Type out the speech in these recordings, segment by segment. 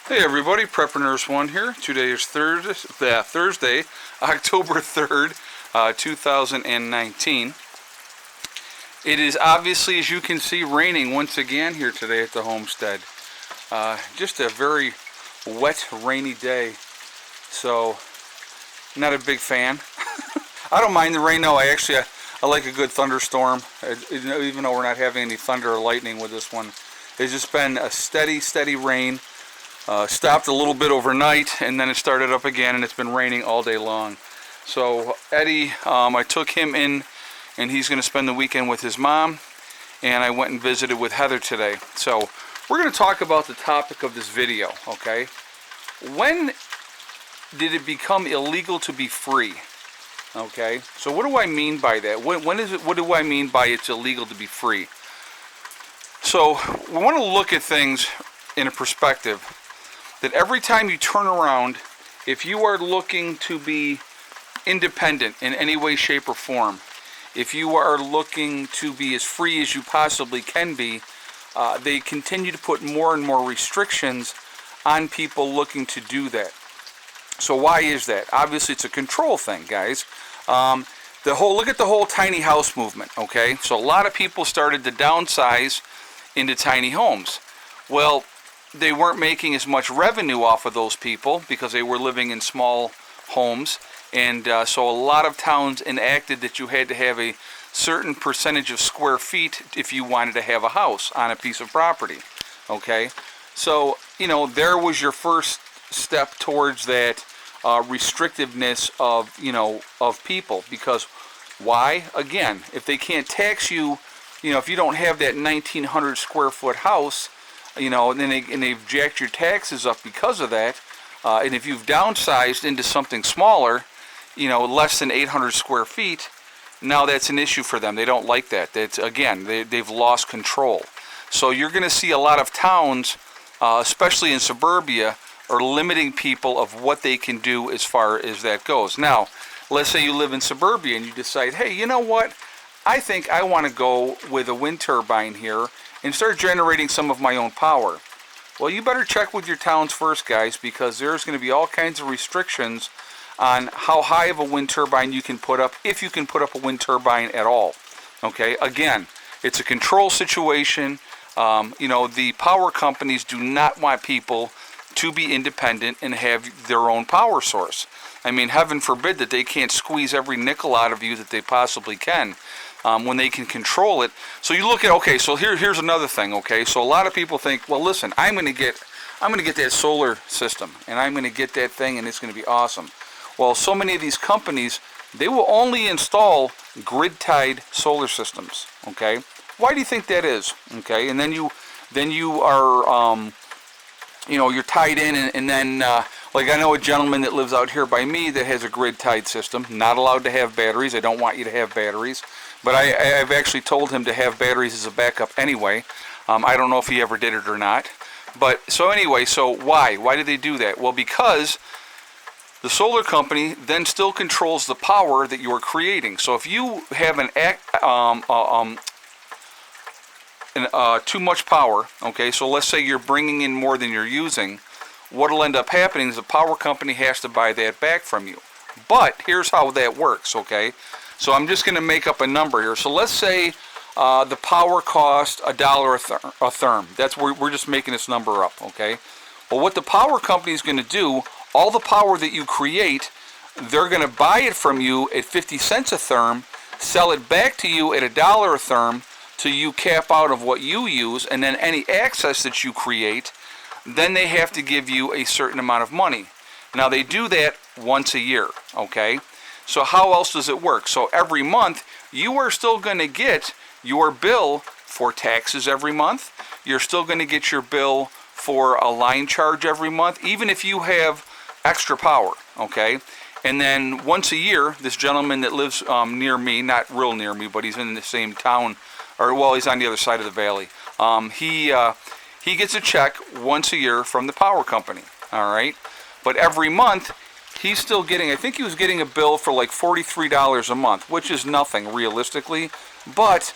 Hey everybody, Prepper Nurse 1 here. Today is Thursday, October 3rd, 2019. It is obviously, as you can see, raining once again here today at the homestead. Just a very wet, rainy day, so not a big fan. I don't mind the rain, though. I like a good thunderstorm, even though we're not having any thunder or lightning with this one. It's just been a steady rain. Stopped a little bit overnight, and then it started up again, and it's been raining all day long. So Eddie, I took him in, and he's going to spend the weekend with his mom, and I went and visited with Heather today. So we're going to talk about the topic of this video, okay? When did it become illegal to be free? Okay, so what do I mean by that? What do I mean by it's illegal to be free? So we want to look at things in a perspective that every time you turn around, if you are looking to be independent in any way, shape, or form, if you are looking to be as free as you possibly can be, they continue to put more and more restrictions on people looking to do that. So why is that? Obviously, it's a control thing, guys. Look at the whole tiny house movement, okay? So a lot of people started to downsize into tiny homes. Well, they weren't making as much revenue off of those people because they were living in small homes, and so a lot of towns enacted that you had to have a certain percentage of square feet if you wanted to have a house on a piece of property. Okay, so there was your first step towards that restrictiveness of people, because why? Again, if they can't tax you, if you don't have that 1,900 square foot house, and then they've jacked your taxes up because of that. And if you've downsized into something smaller, less than 800 square feet, now that's an issue for them. They don't like that. That's, again, they've lost control. So you're going to see a lot of towns, especially in suburbia, are limiting people of what they can do as far as that goes. Now, let's say you live in suburbia and you decide, hey, you know what? I think I want to go with a wind turbine here and start generating some of my own power. Well, you better check with your towns first, guys, because there's going to be all kinds of restrictions on how high of a wind turbine you can put up, if you can put up a wind turbine at all. Okay, again, it's a control situation. The power companies do not want people to be independent and have their own power source. I mean, heaven forbid that they can't squeeze every nickel out of you that they possibly can. When they can control it. So you look at, okay, so here's another thing, okay? So a lot of people think, well, listen, I'm going to get that solar system, and I'm going to get that thing, and it's going to be awesome. Well, so many of these companies, they will only install grid-tied solar systems, okay? Why do you think that is? Okay, and then you are, you're tied in, and then, like I know a gentleman that lives out here by me that has a grid-tied system, not allowed to have batteries. They don't want you to have batteries. But I've actually told him to have batteries as a backup anyway. I don't know if he ever did it or not. But so anyway, so why? Why do they do that? Well, because the solar company then still controls the power that you're creating. So if you have too much power, okay, so let's say you're bringing in more than you're using, what'll end up happening is the power company has to buy that back from you. But here's how that works, okay? So I'm just going to make up a number here. So let's say the power cost $1 a therm. That's where we're just making this number up, okay? Well, what the power company is going to do, all the power that you create, they're going to buy it from you at 50 cents a therm, sell it back to you at $1 a therm, till you cap out of what you use, and then any excess that you create, then they have to give you a certain amount of money. Now they do that once a year, okay? So how else does it work? So every month, you are still going to get your bill for taxes every month. You're still going to get your bill for a line charge every month, even if you have extra power, okay? And then once a year, this gentleman that lives near me, not real near me, but he's in the same town, or well, he's on the other side of the valley. He gets a check once a year from the power company, all right? But every month, he's still getting, I think he was getting a bill for like $43 a month, which is nothing realistically, but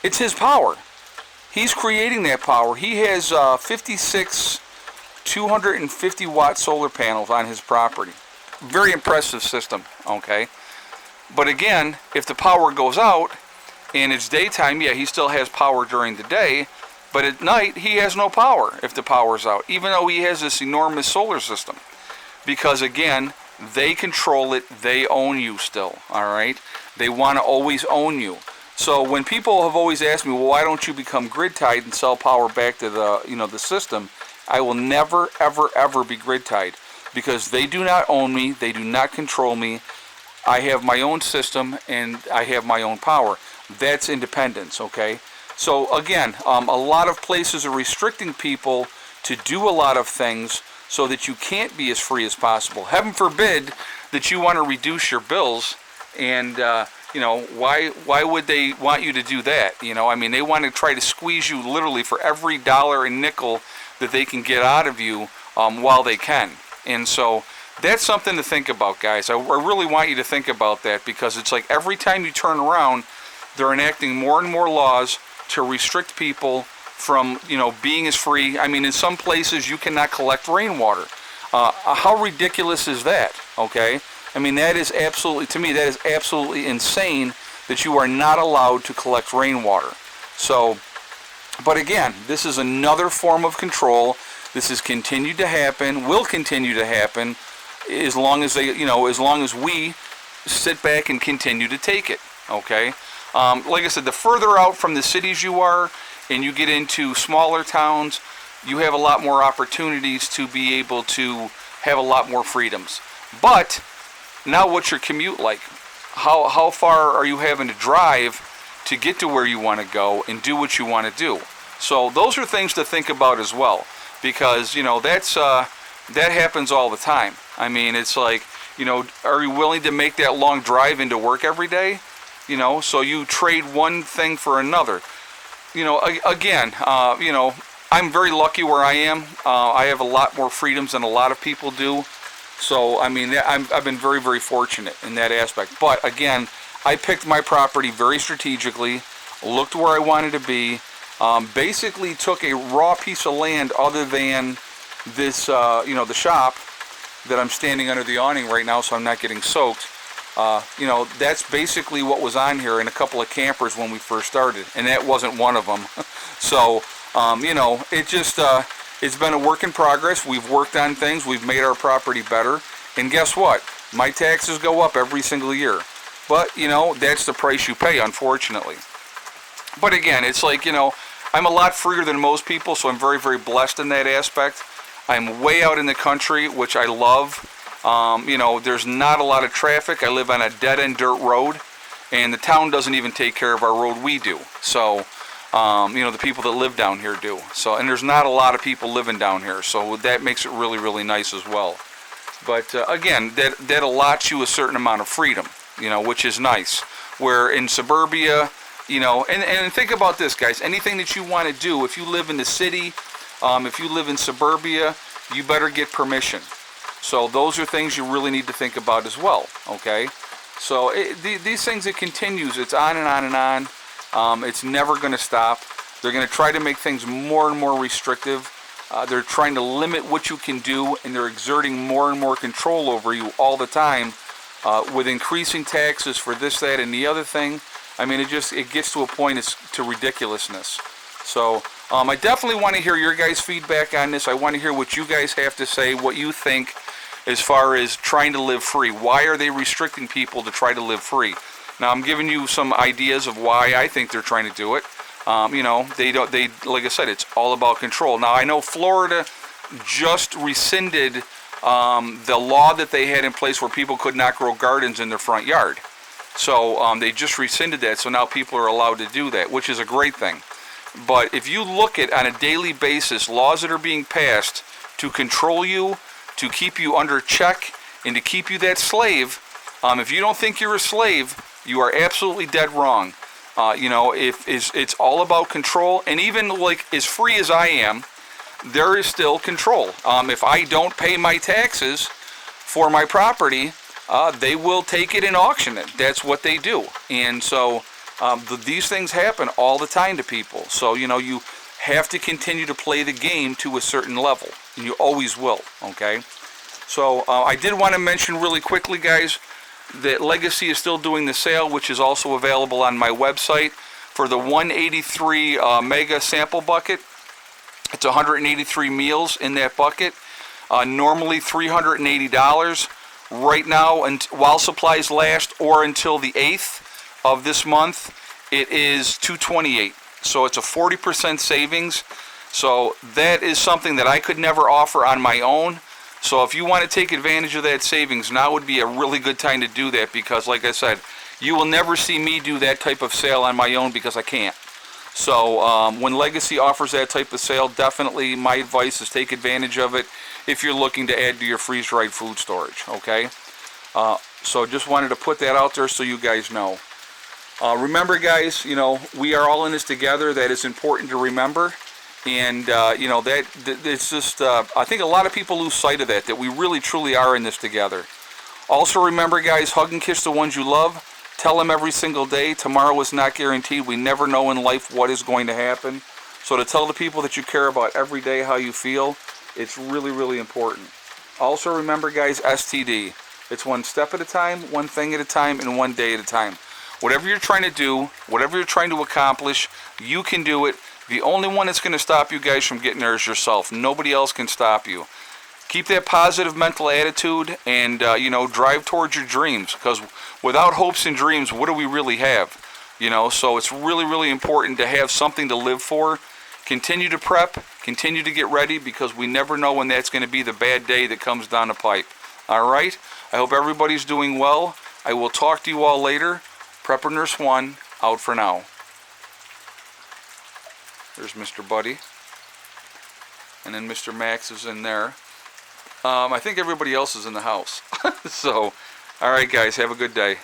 it's his power. He's creating that power. He has 56 250 watt solar panels on his property. Very impressive system, okay? But again, if the power goes out and it's daytime, yeah, he still has power during the day, but at night he has no power if the power's out, even though he has this enormous solar system. Because again, they control it, they own you still, all right? They want to always own you. So when people have always asked me, well, why don't you become grid tied and sell power back to the, the system? I will never, ever, ever be grid tied because they do not own me. They do not control me. I have my own system and I have my own power. That's independence, okay? So again, a lot of places are restricting people to do a lot of things so that you can't be as free as possible. Heaven forbid that you want to reduce your bills and, why would they want you to do that? I mean, they want to try to squeeze you literally for every dollar and nickel that they can get out of you while they can. And so that's something to think about, guys. I really want you to think about that because it's like every time you turn around, they're enacting more and more laws to restrict people from, being as free. I mean, in some places you cannot collect rainwater. How ridiculous is that, okay? I mean, that is absolutely, to me, that is absolutely insane that you are not allowed to collect rainwater. So, but again, this is another form of control. This has continued to happen, will continue to happen, as long as they, as long as we sit back and continue to take it, okay? Like I said, the further out from the cities you are, and you get into smaller towns, you have a lot more opportunities to be able to have a lot more freedoms. But now what's your commute like? How far are you having to drive to get to where you want to go and do what you want to do? So those are things to think about as well, because that happens all the time. I mean, it's like, are you willing to make that long drive into work every day? So you trade one thing for another. Again, I'm very lucky where I am. I have a lot more freedoms than a lot of people do. So, I mean, I've been very, very fortunate in that aspect. But again, I picked my property very strategically, looked where I wanted to be, basically took a raw piece of land other than this, the shop that I'm standing under the awning right now so I'm not getting soaked. That's basically what was on here and a couple of campers when we first started, and that wasn't one of them. So, it just, it's been a work in progress. We've worked on things. We've made our property better. And guess what? My taxes go up every single year. But, that's the price you pay, unfortunately. But again, it's like, I'm a lot freer than most people, so I'm very, very blessed in that aspect. I'm way out in the country, which I love. There's not a lot of traffic. I live on a dead-end dirt road, and the town doesn't even take care of our road. We do. So, the people that live down here do. So, and there's not a lot of people living down here, so that makes it really, really nice as well. But again, that allots you a certain amount of freedom, which is nice. Where in suburbia, and think about this, guys. Anything that you want to do, if you live in the city, if you live in suburbia, you better get permission. So those are things you really need to think about as well, okay? So these things, it continues. It's on and on and on. It's never going to stop. They're going to try to make things more and more restrictive. They're trying to limit what you can do, and they're exerting more and more control over you all the time with increasing taxes for this, that, and the other thing. I mean, it gets to a point to ridiculousness. So I definitely want to hear your guys' feedback on this. I want to hear what you guys have to say, what you think as far as trying to live free. Why are they restricting people to try to live free? Now, I'm giving you some ideas of why I think they're trying to do it. They like I said, it's all about control. Now, I know Florida just rescinded the law that they had in place where people could not grow gardens in their front yard. So they just rescinded that, so now people are allowed to do that, which is a great thing. But if you look at, on a daily basis, laws that are being passed to control you, to keep you under check, and to keep you that slave, if you don't think you're a slave, you are absolutely dead wrong. It's all about control, and even like as free as I am, there is still control. If I don't pay my taxes for my property, they will take it and auction it. That's what they do. And so these things happen all the time to people. So, you have to continue to play the game to a certain level. And you always will, okay? So I did want to mention really quickly, guys, that Legacy is still doing the sale, which is also available on my website, for the 183 mega sample bucket. It's 183 meals in that bucket. Normally $380. Right now, and while supplies last, or until the 8th of this month, it is $228. So it's a 40% savings. So that is something that I could never offer on my own. So if you want to take advantage of that savings, now would be a really good time to do that, because like I said, you will never see me do that type of sale on my own because I can't. So when Legacy offers that type of sale, definitely my advice is take advantage of it if you're looking to add to your freeze-dried food storage, okay? So just wanted to put that out there so you guys know. Remember, guys, you know, we are all in this together. That is important to remember. And, you know, that it's just, I think a lot of people lose sight of that we really, truly are in this together. Also remember, guys, hug and kiss the ones you love. Tell them every single day, tomorrow is not guaranteed. We never know in life what is going to happen. So to tell the people that you care about every day how you feel, it's really, really important. Also remember, guys, STD. It's one step at a time, one thing at a time, and one day at a time. Whatever you're trying to do, whatever you're trying to accomplish, you can do it. The only one that's going to stop you guys from getting there is yourself. Nobody else can stop you. Keep that positive mental attitude and, you know, drive towards your dreams, because without hopes and dreams, what do we really have? You know, so it's really, really important to have something to live for. Continue to prep, continue to get ready, because we never know when that's going to be the bad day that comes down the pipe. All right? I hope everybody's doing well. I will talk to you all later. Prepper Nurse 1, out for now. There's Mr. Buddy. And then Mr. Max is in there. I think everybody else is in the house. So, all right, guys, have a good day.